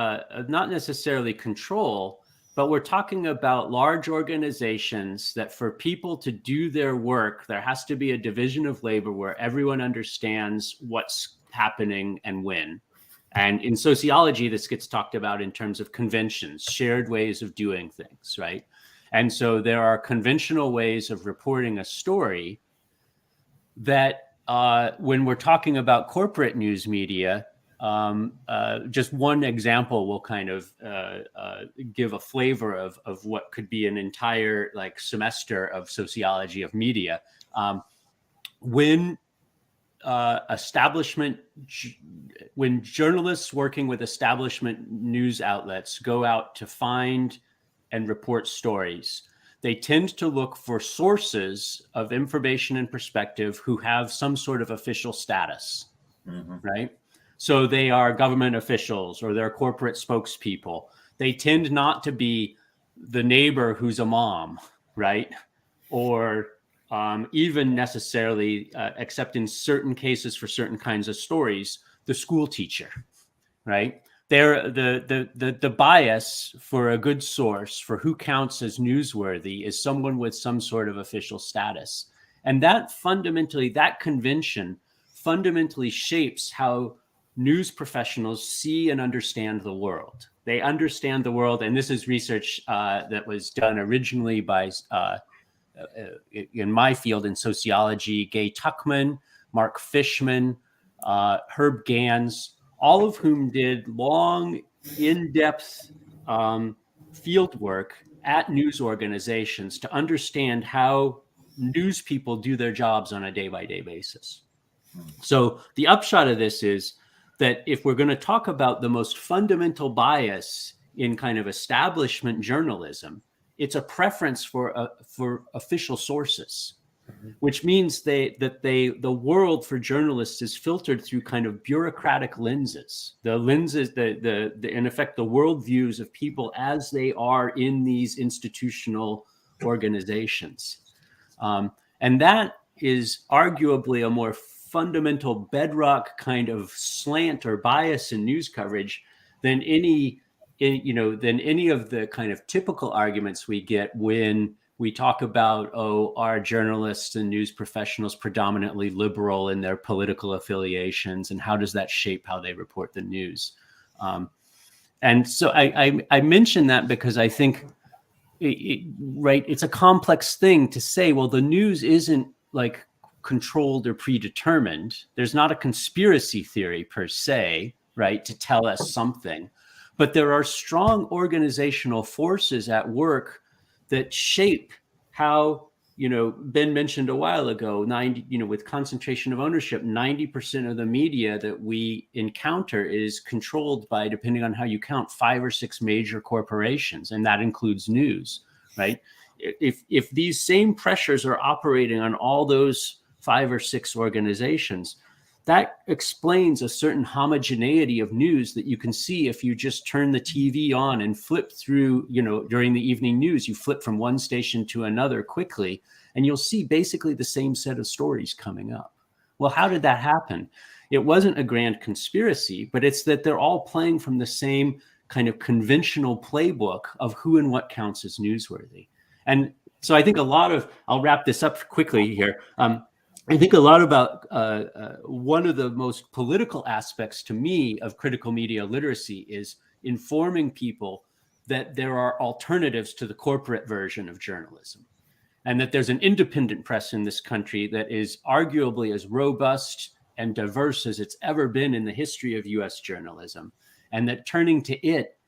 not necessarily control, but we're talking about large organizations that for people to do their work, there has to be a division of labor where everyone understands what's happening and when. And in sociology, this gets talked about in terms of conventions, shared ways of doing things, right? And so there are conventional ways of reporting a story that when we're talking about corporate news media, just one example will kind of give a flavor of what could be an entire like semester of sociology of media. When when journalists working with establishment news outlets go out to find and report stories, they tend to look for sources of information and perspective who have some sort of official status, right? So they are government officials or they're corporate spokespeople. They tend not to be the neighbor who's a mom, right? Or even necessarily, except in certain cases for certain kinds of stories, the school teacher, right? They're the bias for a good source for who counts as newsworthy is someone with some sort of official status. And that convention fundamentally shapes how news professionals see and understand the world. They understand the world, and this is research that was done originally by in my field in sociology, Gay Tuckman, Mark Fishman, Herb Gans, all of whom did long, in-depth field work at news organizations to understand how news people do their jobs on a day-by-day basis. So the upshot of this is that if we're going to talk about the most fundamental bias in kind of establishment journalism, it's a preference for official sources, which means the world for journalists is filtered through kind of bureaucratic lenses. The lenses, in effect, the worldviews of people as they are in these institutional organizations, and that is arguably a more fundamental bedrock kind of slant or bias in news coverage than any of the kind of typical arguments we get when we talk about, are journalists and news professionals predominantly liberal in their political affiliations, and how does that shape how they report the news? And so I mention that because I think, it's a complex thing to say, well, the news isn't like controlled or predetermined. There's not a conspiracy theory per se, right, to tell us something. But there are strong organizational forces at work that shape how, Ben mentioned a while ago, with concentration of ownership, 90% of the media that we encounter is controlled by, depending on how you count, 5 or 6 major corporations, and that includes news, right? If these same pressures are operating on all those 5 or 6 organizations, that explains a certain homogeneity of news that you can see if you just turn the TV on and flip through, during the evening news, you flip from one station to another quickly, and you'll see basically the same set of stories coming up. Well, how did that happen? It wasn't a grand conspiracy, but it's that they're all playing from the same kind of conventional playbook of who and what counts as newsworthy. And so I think I'll wrap this up quickly here. I think a lot about one of the most political aspects to me of critical media literacy is informing people that there are alternatives to the corporate version of journalism, and that there's an independent press in this country that is arguably as robust and diverse as it's ever been in the history of U.S. journalism, and that turning to it,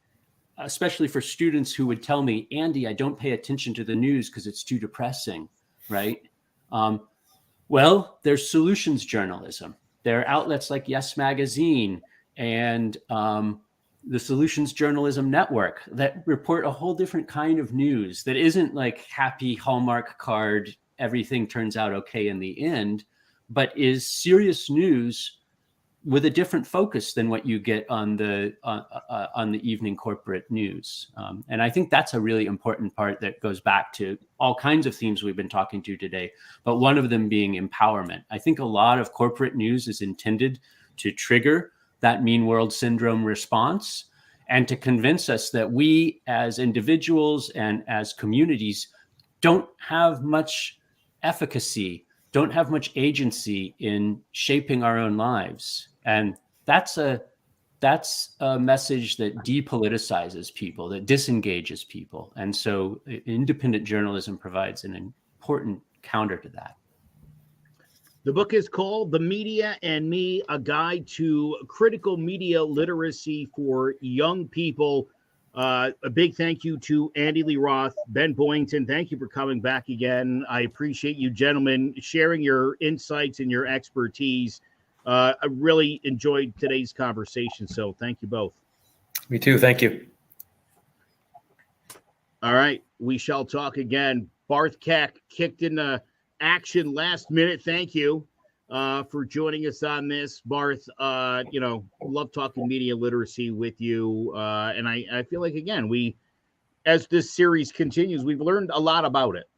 especially for students who would tell me, Andy, I don't pay attention to the news because it's too depressing, right? Well, there's solutions journalism. There are outlets like Yes Magazine and the Solutions Journalism Network that report a whole different kind of news that isn't like happy Hallmark card, everything turns out okay in the end, but is serious news with a different focus than what you get on the evening corporate news. And I think that's a really important part that goes back to all kinds of themes we've been talking to today, but one of them being empowerment. I think a lot of corporate news is intended to trigger that mean world syndrome response and to convince us that we as individuals and as communities don't have much efficacy, don't have much agency in shaping our own lives. And that's a message that depoliticizes people, that disengages people. And so independent journalism provides an important counter to that. The book is called The Media and Me, A Guide to Critical Media Literacy for Young People. A big thank you to Andy Lee Roth, Ben Boyington. Thank you for coming back again. I appreciate you gentlemen sharing your insights and your expertise. I really enjoyed today's conversation, so thank you both. Me too. Thank you. All right, we shall talk again. Barth Keck kicked into action last minute. Thank you for joining us on this, Barth. Love talking media literacy with you, and I feel like again as this series continues, we've learned a lot about it.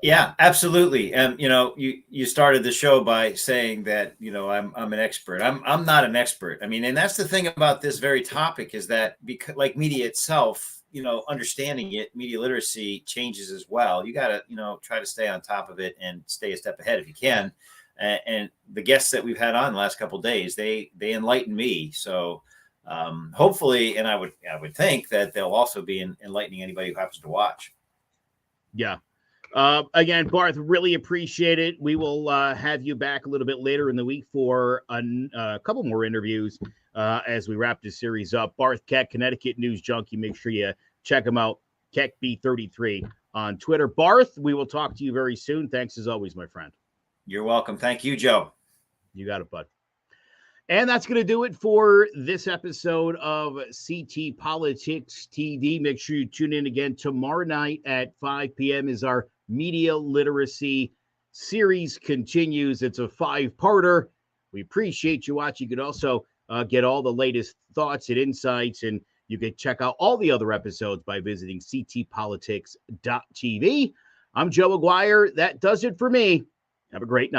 Yeah, absolutely. And you started the show by saying that I'm an expert. I'm not an expert. I mean, and that's the thing about this very topic is that because like media itself, understanding it, media literacy changes as well. You got to try to stay on top of it and stay a step ahead if you can. And the guests that we've had on the last couple of days, they enlighten me. So hopefully, and I would think that they'll also be enlightening anybody who happens to watch. Yeah. Again, Barth, really appreciate it. We will have you back a little bit later in the week for a couple more interviews as we wrap this series up. Barth Keck, Connecticut News Junkie. Make sure you check him out, KeckB33 on Twitter. Barth, we will talk to you very soon. Thanks as always, my friend. You're welcome. Thank you, Joe. You got it, bud. And that's going to do it for this episode of CT Politics TV. Make sure you tune in again tomorrow night at 5 p.m. as our media literacy series continues. It's a 5-parter. We appreciate you watching. You can also get all the latest thoughts and insights, and you can check out all the other episodes by visiting ctpolitics.tv. I'm Joe Aguirre. That does it for me. Have a great night.